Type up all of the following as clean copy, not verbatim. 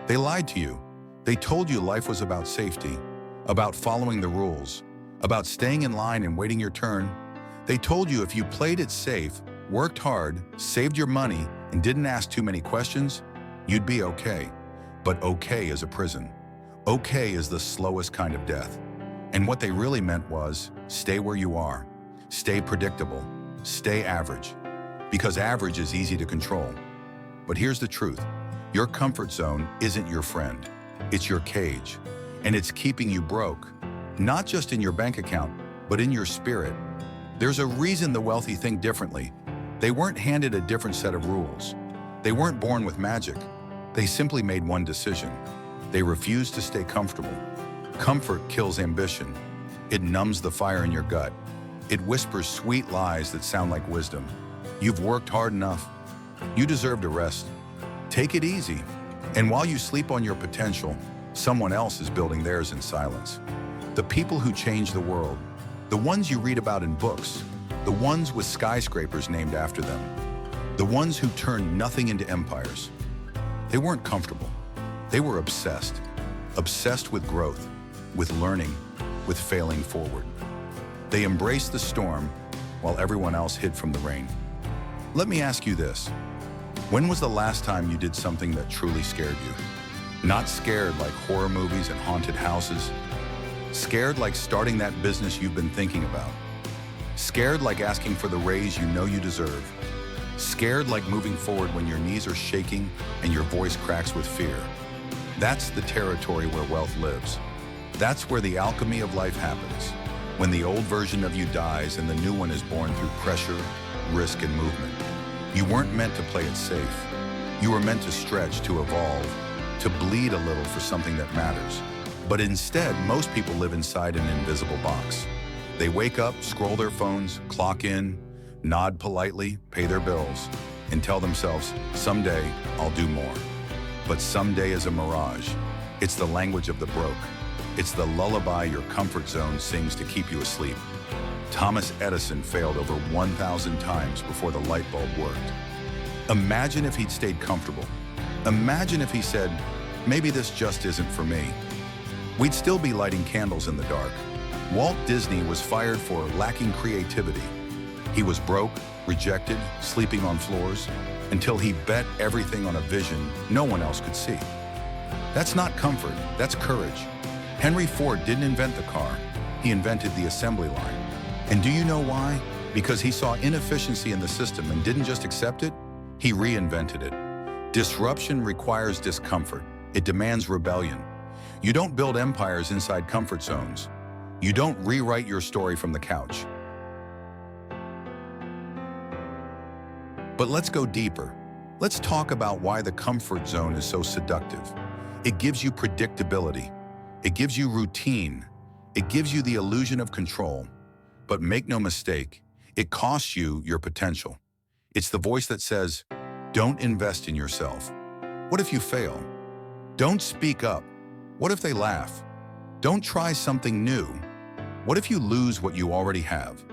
They lied to you. They told you life was about safety, about following the rules, about staying in line and waiting your turn. They told you if you played it safe, worked hard, saved your money, and didn't ask too many questions, you'd be okay. But okay is a prison. Okay is the slowest kind of death. And what they really meant was, stay where you are. Stay predictable. Stay average. Because average is easy to control. But here's the truth. Your comfort zone isn't your friend. It's your cage. And it's keeping you broke. Not just in your bank account, but in your spirit. There's a reason the wealthy think differently. They weren't handed a different set of rules. They weren't born with magic. They simply made one decision. They refused to stay comfortable. Comfort kills ambition. It numbs the fire in your gut. It whispers sweet lies that sound like wisdom. You've worked hard enough. You deserve to rest. Take it easy. And while you sleep on your potential, someone else is building theirs in silence. The people who change the world, the ones you read about in books, the ones with skyscrapers named after them, the ones who turned nothing into empires. They weren't comfortable. They were obsessed. Obsessed with growth, with learning, with failing forward. They embraced the storm while everyone else hid from the rain. Let me ask you this. When was the last time you did something that truly scared you? Not scared like horror movies and haunted houses. Scared like starting that business you've been thinking about. Scared like asking for the raise you know you deserve. Scared like moving forward when your knees are shaking and your voice cracks with fear. That's the territory where wealth lives. That's where the alchemy of life happens. When the old version of you dies and the new one is born through pressure, risk, and movement. You weren't meant to play it safe. You were meant to stretch, to evolve, to bleed a little for something that matters. But instead, most people live inside an invisible box. They wake up, scroll their phones, clock in, nod politely, pay their bills, and tell themselves, someday I'll do more. But someday is a mirage. It's the language of the broke. It's the lullaby your comfort zone sings to keep you asleep. Thomas Edison failed over 1,000 times before the light bulb worked. Imagine if he'd stayed comfortable. Imagine if he said, maybe this just isn't for me. We'd still be lighting candles in the dark. Walt Disney was fired for lacking creativity. He was broke, rejected, sleeping on floors, until he bet everything on a vision no one else could see. That's not comfort, that's courage. Henry Ford didn't invent the car, he invented the assembly line. And do you know why? Because he saw inefficiency in the system and didn't just accept it, he reinvented it. Disruption requires discomfort. It demands rebellion. You don't build empires inside comfort zones. You don't rewrite your story from the couch. But let's go deeper. Let's talk about why the comfort zone is so seductive. It gives you predictability. It gives you routine. It gives you the illusion of control. But make no mistake, it costs you your potential. It's the voice that says, don't invest in yourself. What if you fail? Don't speak up. What if they laugh? Don't try something new. What if you lose what you already have?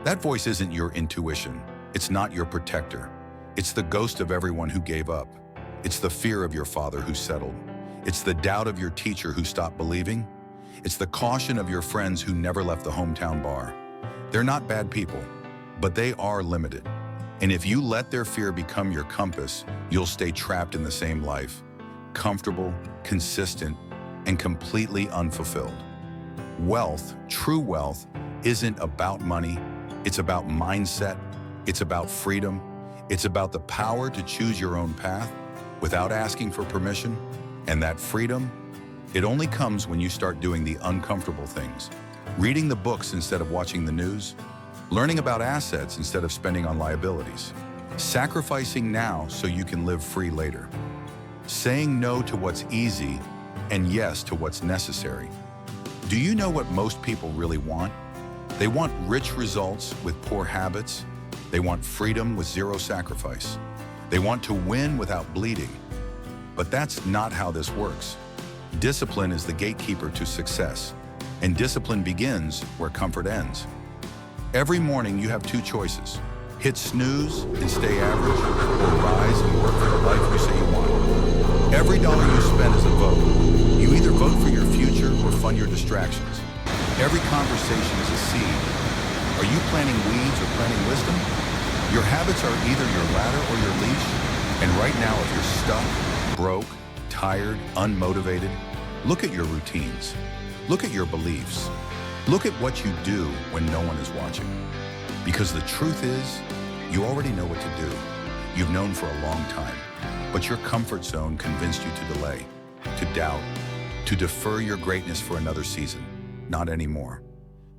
That voice isn't your intuition. It's not your protector. It's the ghost of everyone who gave up. It's the fear of your father who settled. It's the doubt of your teacher who stopped believing. It's the caution of your friends who never left the hometown bar. They're not bad people, but they are limited. And if you let their fear become your compass, you'll stay trapped in the same life, comfortable, consistent, and completely unfulfilled. Wealth, true wealth, isn't about money. It's about mindset. It's about freedom. It's about the power to choose your own path without asking for permission. And that freedom, it only comes when you start doing the uncomfortable things. Reading the books instead of watching the news. Learning about assets instead of spending on liabilities. Sacrificing now so you can live free later. Saying no to what's easy and yes to what's necessary. Do you know what most people really want? They want rich results with poor habits. They want freedom with zero sacrifice. They want to win without bleeding. But that's not how this works. Discipline is the gatekeeper to success, and discipline begins where comfort ends. Every morning you have two choices. Hit snooze and stay average, or rise and work for the life you say you want. Every dollar you spend is a vote. You either vote for your future or fund your distractions. Every conversation is a seed. Are you planting weeds or planting wisdom? Your habits are either your ladder or your leash. And right now, if you're stuck, broke, tired, unmotivated, look at your routines. Look at your beliefs. Look at what you do when no one is watching. Because the truth is, you already know what to do. You've known for a long time, but your comfort zone convinced you to delay, to doubt, to defer your greatness for another season. Not anymore.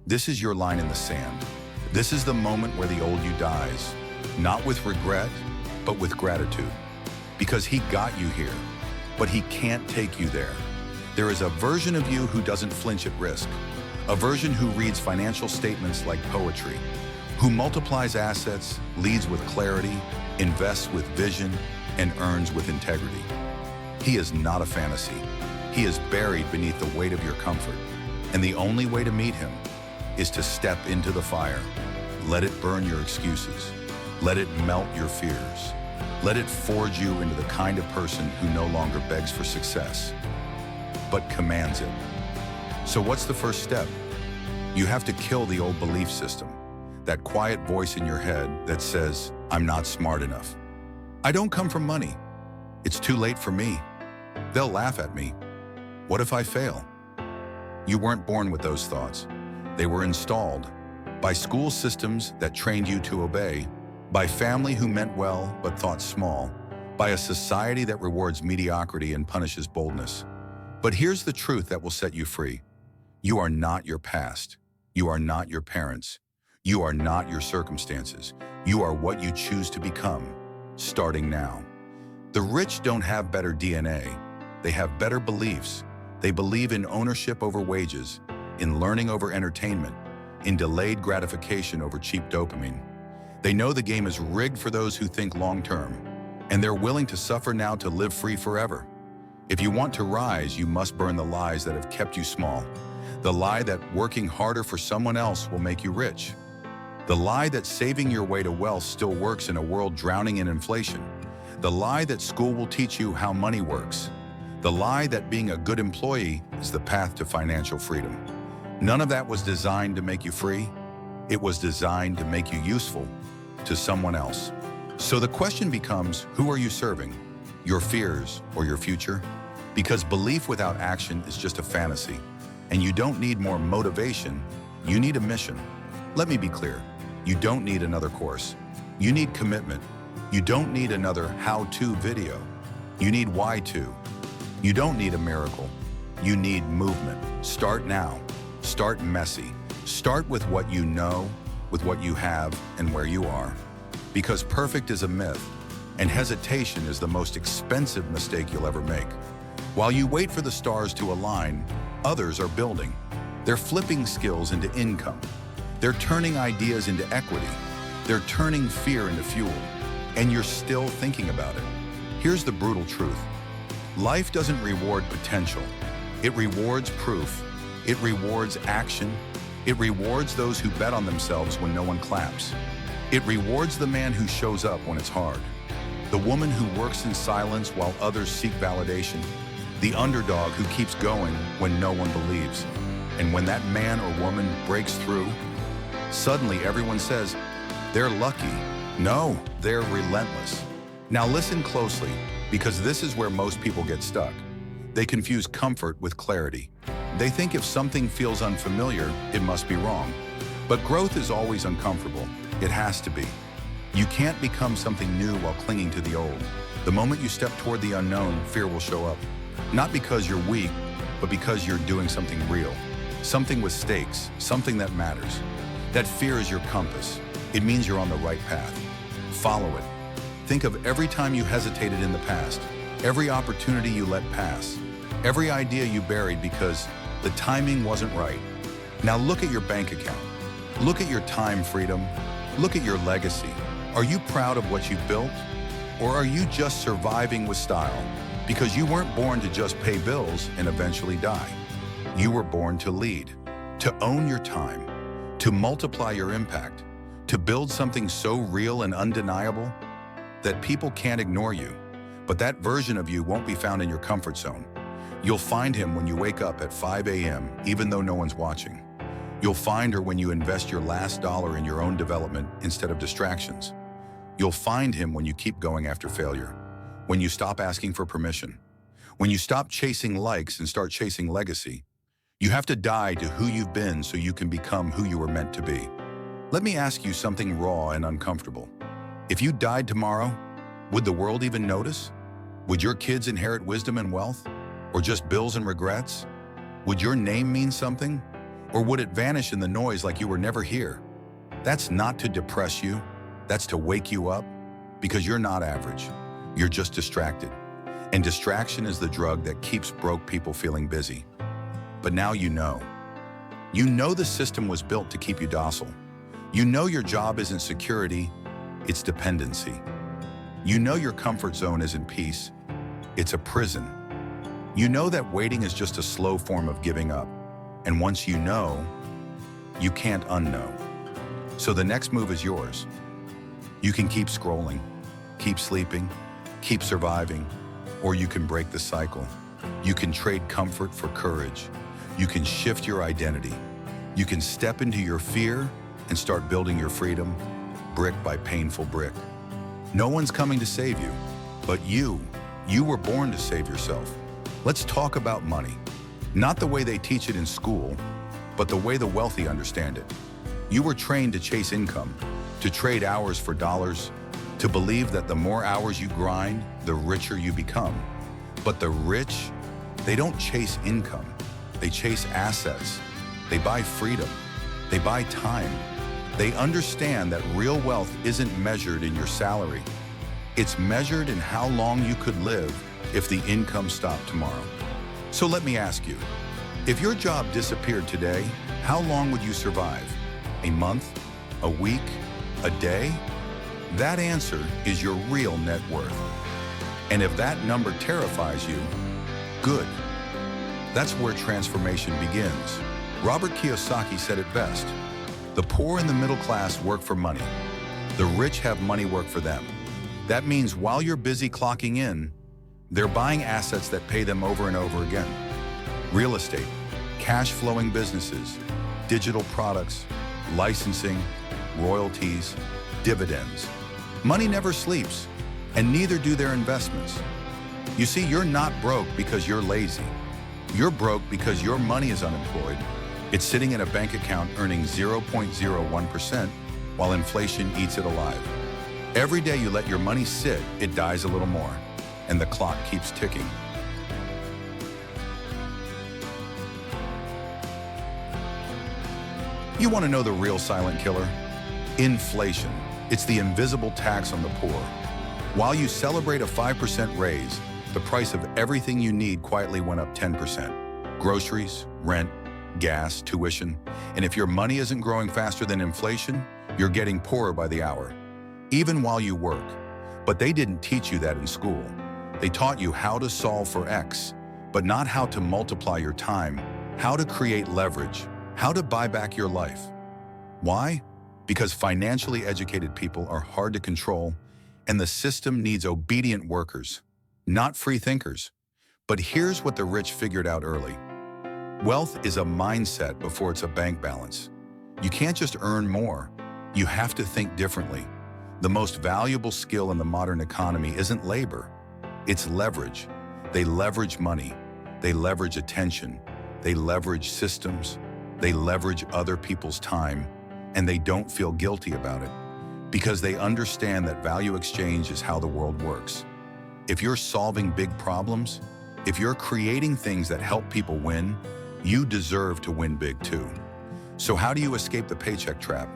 This is your line in the sand. This is the moment where the old you dies, not with regret, but with gratitude. Because he got you here, but he can't take you there. There is a version of you who doesn't flinch at risk, a version who reads financial statements like poetry, who multiplies assets, leads with clarity, invests with vision, and earns with integrity. He is not a fantasy. He is buried beneath the weight of your comfort. And the only way to meet him is to step into the fire. Let it burn your excuses. Let it melt your fears. Let it forge you into the kind of person who no longer begs for success, but commands it. So what's the first step? You have to kill the old belief system, that quiet voice in your head that says, I'm not smart enough. I don't come from money. It's too late for me. They'll laugh at me. What if I fail? You weren't born with those thoughts. They were installed by school systems that trained you to obey, by family who meant well but thought small, by a society that rewards mediocrity and punishes boldness. But here's the truth that will set you free. You are not your past. You are not your parents. You are not your circumstances. You are what you choose to become, starting now. The rich don't have better DNA. They have better beliefs. They believe in ownership over wages, in learning over entertainment, in delayed gratification over cheap dopamine. They know the game is rigged for those who think long-term, and they're willing to suffer now to live free forever. If you want to rise, you must burn the lies that have kept you small. The lie that working harder for someone else will make you rich. The lie that saving your way to wealth still works in a world drowning in inflation. The lie that school will teach you how money works. The lie that being a good employee is the path to financial freedom. None of that was designed to make you free. It was designed to make you useful to someone else. So the question becomes, who are you serving? Your fears or your future? Because belief without action is just a fantasy. And you don't need more motivation, you need a mission. Let me be clear, you don't need another course. You need commitment. You don't need another how-to video. You need why-to. You don't need a miracle. You need movement. Start now. Start messy. Start with what you know, with what you have, and where you are. Because perfect is a myth, and hesitation is the most expensive mistake you'll ever make. While you wait for the stars to align, others are building. They're flipping skills into income. They're turning ideas into equity. They're turning fear into fuel. And you're still thinking about it. Here's the brutal truth. Life doesn't reward potential. It rewards proof. It rewards action. It rewards those who bet on themselves when no one claps. It rewards the man who shows up when it's hard. The woman who works in silence while others seek validation. The underdog who keeps going when no one believes. And when that man or woman breaks through, suddenly everyone says, they're lucky. No, they're relentless. Now listen closely, because this is where most people get stuck. They confuse comfort with clarity. They think if something feels unfamiliar, it must be wrong. But growth is always uncomfortable. It has to be. You can't become something new while clinging to the old. The moment you step toward the unknown, fear will show up. Not because you're weak, but because you're doing something real. Something with stakes, something that matters. That fear is your compass. It means you're on the right path. Follow it. Think of every time you hesitated in the past, every opportunity you let pass, every idea you buried because the timing wasn't right. Now look at your bank account. Look at your time freedom. Look at your legacy. Are you proud of what you've built? Or are you just surviving with style? Because you weren't born to just pay bills and eventually die. You were born to lead, to own your time, to multiply your impact, to build something so real and undeniable that people can't ignore you. But that version of you won't be found in your comfort zone. You'll find him when you wake up at 5 a.m., even though no one's watching. You'll find her when you invest your last dollar in your own development instead of distractions. You'll find him when you keep going after failure, when you stop asking for permission, when you stop chasing likes and start chasing legacy. You have to die to who you've been so you can become who you were meant to be. Let me ask you something raw and uncomfortable. If you died tomorrow, would the world even notice? Would your kids inherit wisdom and wealth? Or just bills and regrets? Would your name mean something? Or would it vanish in the noise like you were never here? That's not to depress you. That's to wake you up, because you're not average. You're just distracted. And distraction is the drug that keeps broke people feeling busy. But now you know. You know the system was built to keep you docile. You know your job isn't security, it's dependency. You know your comfort zone isn't peace, it's a prison. You know that waiting is just a slow form of giving up. And once you know, you can't unknow. So the next move is yours. You can keep scrolling, keep sleeping, keep surviving, or you can break the cycle. You can trade comfort for courage. You can shift your identity. You can step into your fear and start building your freedom, brick by painful brick. No one's coming to save you, but you were born to save yourself. Let's talk about money. Not the way they teach it in school, but the way the wealthy understand it. You were trained to chase income, to trade hours for dollars, to believe that the more hours you grind, the richer you become. But the rich, they don't chase income. They chase assets. They buy freedom. They buy time. They understand that real wealth isn't measured in your salary. It's measured in how long you could live if the income stopped tomorrow. So let me ask you, if your job disappeared today, how long would you survive? A month? A week? A day? That answer is your real net worth. And if that number terrifies you, good. That's where transformation begins. Robert Kiyosaki said it best. The poor and the middle class work for money. The rich have money work for them. That means while you're busy clocking in, they're buying assets that pay them over and over again. Real estate, cash-flowing businesses, digital products, licensing, royalties, dividends. Money never sleeps, and neither do their investments. You see, you're not broke because you're lazy. You're broke because your money is unemployed. It's sitting in a bank account earning 0.01% while inflation eats it alive. Every day you let your money sit, it dies a little more, and the clock keeps ticking. You want to know the real silent killer? Inflation. It's the invisible tax on the poor. While you celebrate a 5% raise, the price of everything you need quietly went up 10%. Groceries, rent, gas, tuition. And if your money isn't growing faster than inflation, you're getting poorer by the hour, even while you work. But they didn't teach you that in school. They taught you how to solve for X, but not how to multiply your time, how to create leverage, how to buy back your life. Why? Because financially educated people are hard to control, and the system needs obedient workers, not free thinkers. But here's what the rich figured out early. Wealth is a mindset before it's a bank balance. You can't just earn more. You have to think differently. The most valuable skill in the modern economy isn't labor. It's leverage. They leverage money. They leverage attention. They leverage systems. They leverage other people's time, and they don't feel guilty about it because they understand that value exchange is how the world works. If you're solving big problems, if you're creating things that help people win, you deserve to win big too. So how do you escape the paycheck trap?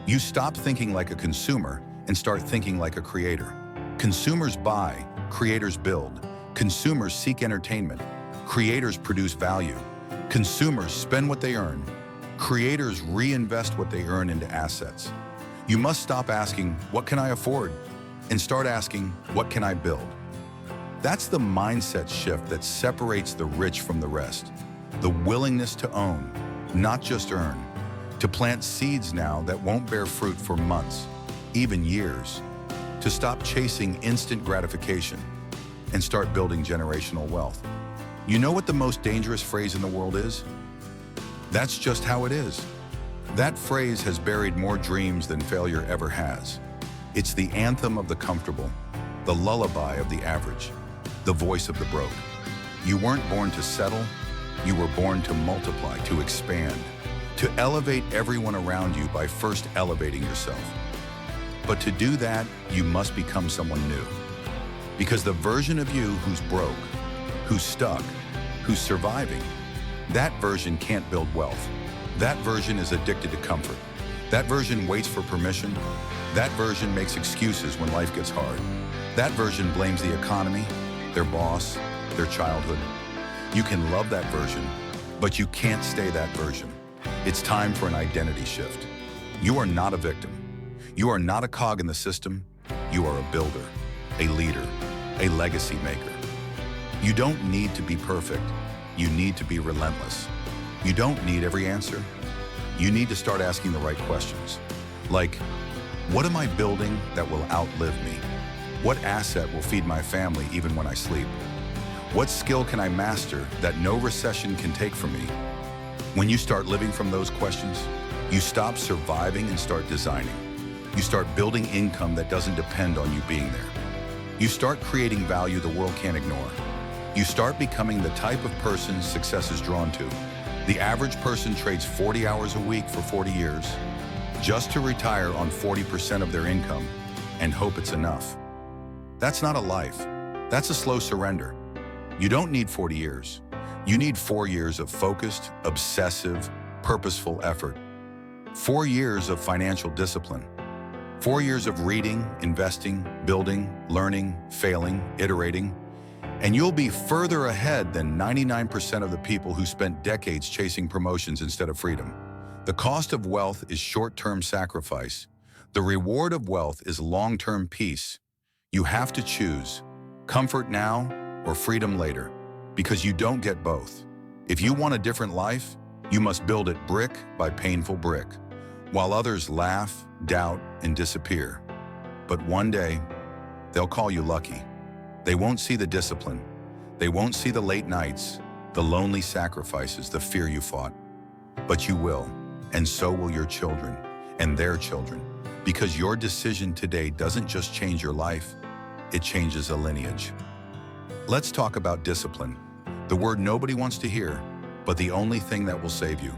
You stop thinking like a consumer and start thinking like a creator. Consumers buy, creators build. Consumers seek entertainment. Creators produce value. Consumers spend what they earn. Creators reinvest what they earn into assets. You must stop asking, what can I afford? And start asking, what can I build? That's the mindset shift that separates the rich from the rest. The willingness to own, not just earn. To plant seeds now that won't bear fruit for months, even years. To stop chasing instant gratification. and start building generational wealth. You know what the most dangerous phrase in the world is? That's just how it is. That phrase has buried more dreams than failure ever has. It's the anthem of the comfortable, the lullaby of the average, the voice of the broke. You weren't born to settle, you were born to multiply, to expand, to elevate everyone around you by first elevating yourself. But to do that, you must become someone new. Because the version of you who's broke, who's stuck, who's surviving, that version can't build wealth. That version is addicted to comfort. That version waits for permission. That version makes excuses when life gets hard. That version blames the economy, their boss, their childhood. You can love that version, but you can't stay that version. It's time for an identity shift. You are not a victim. You are not a cog in the system. You are a builder, a leader, a legacy maker. You don't need to be perfect. You need to be relentless. You don't need every answer. You need to start asking the right questions. Like, what am I building that will outlive me? What asset will feed my family even when I sleep? What skill can I master that no recession can take from me? When you start living from those questions, you stop surviving and start designing. You start building income that doesn't depend on you being there. You start creating value the world can't ignore. You start becoming the type of person success is drawn to. The average person trades 40 hours a week for 40 years just to retire on 40% of their income and hope it's enough. That's not a life. That's a slow surrender. You don't need 40 years. You need 4 years of focused, obsessive, purposeful effort. 4 years of financial discipline. 4 years of reading, investing, building, learning, failing, iterating. And you'll be further ahead than 99% of the people who spent decades chasing promotions instead of freedom. The cost of wealth is short-term sacrifice. The reward of wealth is long-term peace. You have to choose comfort now or freedom later, because you don't get both. If you want a different life, you must build it brick by painful brick, while others laugh, doubt, and disappear. But one day, they'll call you lucky. They won't see the discipline. They won't see the late nights, the lonely sacrifices, the fear you fought. But you will, and so will your children and their children, because your decision today doesn't just change your life, it changes a lineage. Let's talk about discipline, the word nobody wants to hear, but the only thing that will save you.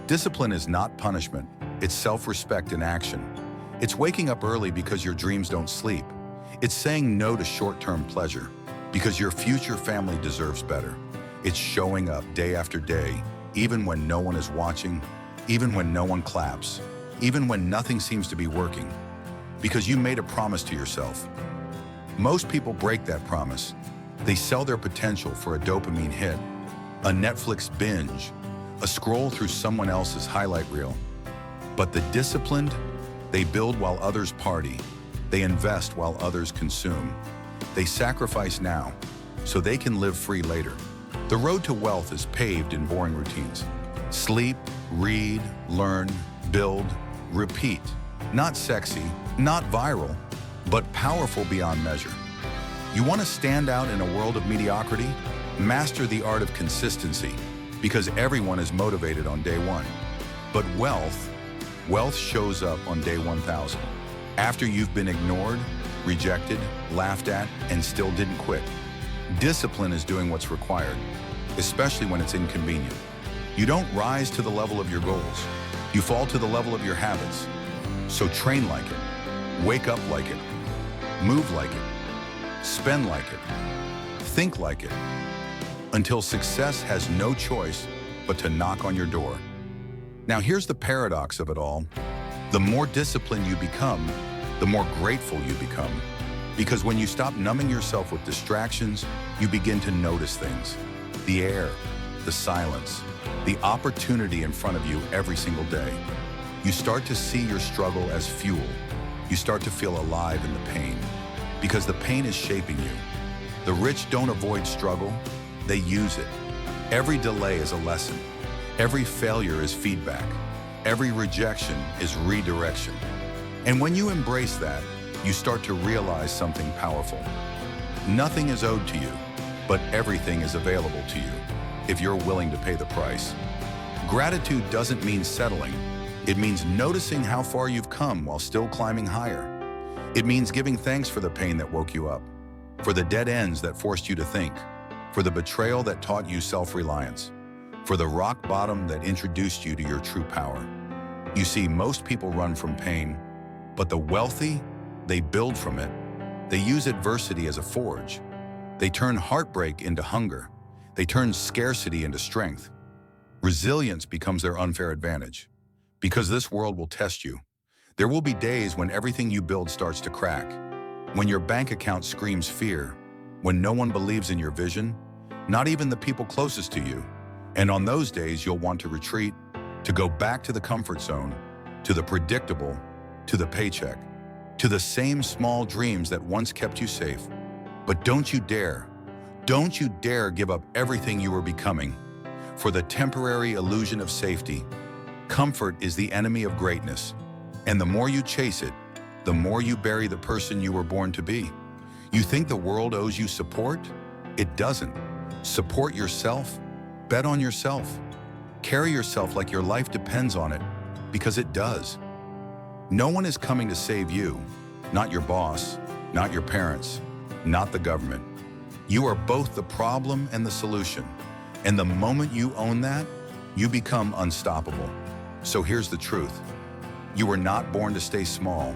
Discipline is not punishment, it's self-respect in action. It's waking up early because your dreams don't sleep. It's saying no to short-term pleasure because your future family deserves better. It's showing up day after day, even when no one is watching, even when no one claps, even when nothing seems to be working, because you made a promise to yourself. Most people break that promise. They sell their potential for a dopamine hit, a Netflix binge, a scroll through someone else's highlight reel. But the disciplined, they build while others party. They invest while others consume. They sacrifice now so they can live free later. The road to wealth is paved in boring routines. Sleep, read, learn, build, repeat. Not sexy, not viral, but powerful beyond measure. You want to stand out in a world of mediocrity? Master the art of consistency, because everyone is motivated on day one. But wealth shows up on day 1,000. After you've been ignored, rejected, laughed at, and still didn't quit. Discipline is doing what's required, especially when it's inconvenient. You don't rise to the level of your goals. You fall to the level of your habits. So train like it, wake up like it, move like it, spend like it, think like it, until success has no choice but to knock on your door. Now here's the paradox of it all. The more disciplined you become, the more grateful you become. Because when you stop numbing yourself with distractions, you begin to notice things. The air, the silence, the opportunity in front of you every single day. You start to see your struggle as fuel. You start to feel alive in the pain, because the pain is shaping you. The rich don't avoid struggle, they use it. Every delay is a lesson. Every failure is feedback. Every rejection is redirection. And when you embrace that, you start to realize something powerful. Nothing is owed to you, but everything is available to you if you're willing to pay the price. Gratitude doesn't mean settling. It means noticing how far you've come while still climbing higher. It means giving thanks for the pain that woke you up, for the dead ends that forced you to think, for the betrayal that taught you self-reliance, for the rock bottom that introduced you to your true power. You see, most people run from pain, but the wealthy, they build from it. They use adversity as a forge. They turn heartbreak into hunger. They turn scarcity into strength. Resilience becomes their unfair advantage. Because this world will test you. There will be days when everything you build starts to crack, when your bank account screams fear, when no one believes in your vision, not even the people closest to you. And on those days, you'll want to retreat, to go back to the comfort zone, to the predictable, to the paycheck, to the same small dreams that once kept you safe. But don't you dare give up everything you were becoming for the temporary illusion of safety. Comfort is the enemy of greatness, and the more you chase it, the more you bury the person you were born to be. You think the world owes you support? It doesn't. Support yourself. Bet on yourself. Carry yourself like your life depends on it, because it does. No one is coming to save you, not your boss, not your parents, not the government. You are both the problem and the solution. And the moment you own that, you become unstoppable. So here's the truth. You were not born to stay small.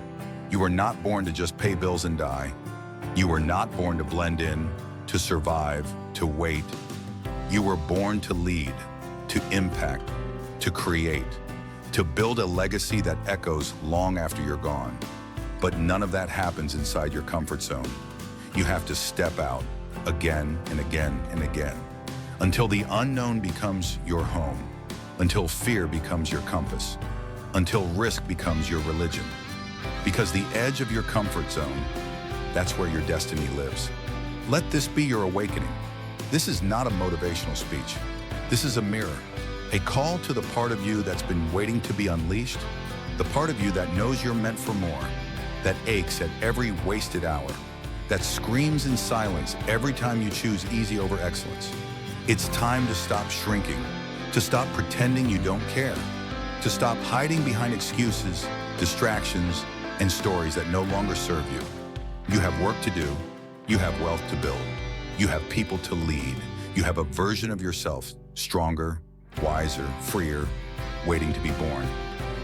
You were not born to just pay bills and die. You were not born to blend in, to survive, to wait. You were born to lead, to impact, to create, to build a legacy that echoes long after you're gone. But none of that happens inside your comfort zone. You have to step out again and again and again until the unknown becomes your home, until fear becomes your compass, until risk becomes your religion. Because the edge of your comfort zone, that's where your destiny lives. Let this be your awakening. This is not a motivational speech. This is a mirror, a call to the part of you that's been waiting to be unleashed, the part of you that knows you're meant for more, that aches at every wasted hour, that screams in silence every time you choose easy over excellence. It's time to stop shrinking, to stop pretending you don't care, to stop hiding behind excuses, distractions, and stories that no longer serve you. You have work to do. You have wealth to build. You have people to lead. You have a version of yourself, stronger, wiser, freer, waiting to be born.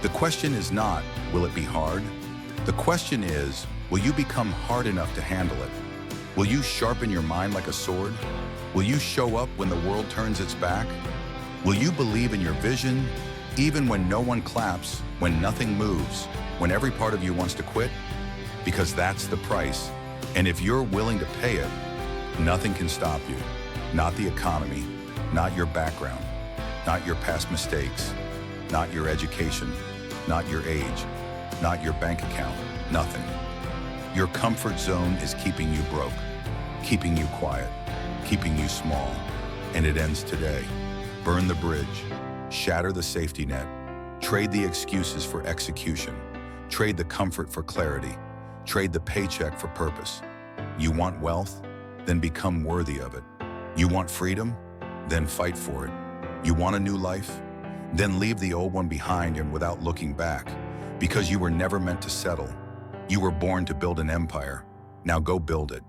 The question is not, will it be hard? The question is, will you become hard enough to handle it? Will you sharpen your mind like a sword? Will you show up when the world turns its back? Will you believe in your vision, even when no one claps, when nothing moves, when every part of you wants to quit? Because that's the price. And if you're willing to pay it, nothing can stop you. Not the economy, not your background, not your past mistakes, not your education, not your age, not your bank account, nothing. Your comfort zone is keeping you broke, keeping you quiet, keeping you small, and it ends today. Burn the bridge, shatter the safety net, trade the excuses for execution, trade the comfort for clarity, trade the paycheck for purpose. You want wealth? Then become worthy of it. You want freedom? Then fight for it. You want a new life? Then leave the old one behind and without looking back, because you were never meant to settle. You were born to build an empire. Now go build it.